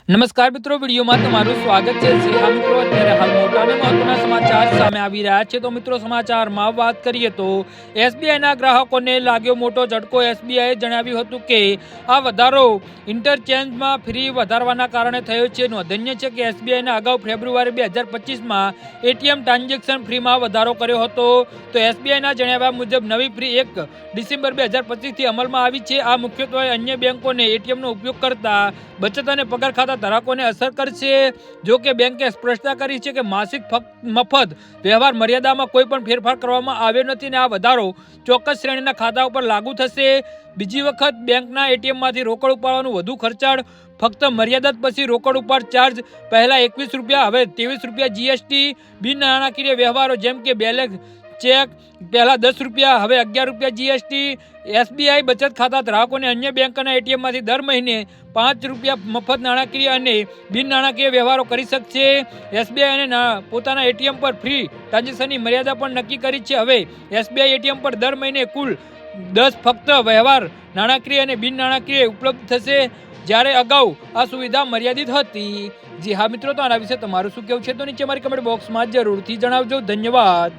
નમસ્કાર મિત્રો, વિડીયોમાં તમારું સ્વાગત છે। હા મિત્રો, અત્યારે હાલ મોટા અને મહત્વના સમાચાર સામે આવી રહ્યા છે। તો મિત્રો, સમાચારમાં વાત કરીએ તો એસબીઆઈના ગ્રાહકોને લાગ્યો મોટો ઝટકો। એસબીઆઈએ જણાવ્યું હતું કે આ વધારો ઇન્ટરચેન્જમાં ફી વધારવાના કારણે થયો છે। નોંધનીય છે કે એસબીઆઈના અગાઉ ફેબ્રુઆરી 2025માં એટીએમ ટ્રાન્ઝેક્શન ફીમાં વધારો કર્યો હતો। તો એસબીઆઈના જણાવ્યા મુજબ નવી ફી 1 ડિસેમ્બર 2025થી અમલમાં આવી છે। આ મુખ્યત્વે અન્ય બેંકોને એટીએમનો ઉપયોગ કરતા બચત અને પગાર ખાતા ધારકોને અસર કરશે। જો કે બેંકે સ્પષ્ટતા કરી છે કે માસિક મફત વ્યવહાર મર્યાદામાં કોઈ પણ ફેરફાર કરવામાં આવ્યો નથી અને આ વધારો ચોક્કસ શ્રેણીના ખાતા ઉપર લાગુ થશે। બીજી વખત બેંકના એટીએમમાંથી રોકડ ઉપાડવાનું વધુ ખર્ચાળ ફક્ત મર્યાદિત પછી રોકડ ઉપાડ ચાર્જ પહેલા 21 રૂપિયા, હવે 23 રૂપિયા જીએસટી, બિન નાણાકીય વ્યવહારો જેમ કે બેલેન્સ ચેક પહેલા 10 રૂપિયા, હવે 11 રૂપિયા જીએસટી। એસબીઆઈ બચત ખાતા ગ્રાહકોને અન્ય બેંકના એટીએમમાંથી દર મહિને 5 રૂપિયા મફત નાણાકીય અને બિન નાણાકીય વ્યવહારો કરી શકશે। એસબીઆઈ અને પોતાના એટીએમ પર ફ્રી ટ્રાન્ઝેક્શનની મર્યાદા પણ નક્કી કરી છે। હવે એસબીઆઈ એટીએમ પર દર મહિને કુલ 10 ફક્ત વ્યવહાર નાણાકીય અને બિન નાણાકીય ઉપલબ્ધ થશે, જ્યારે અગાઉ આ સુવિધા મર્યાદિત હતી। જી હા મિત્રો, તો આના વિશે તમારું શું કહેવું છે તો નીચે મારી કમેન્ટ બોક્સમાં જરૂરથી જણાવજો। ધન્યવાદ।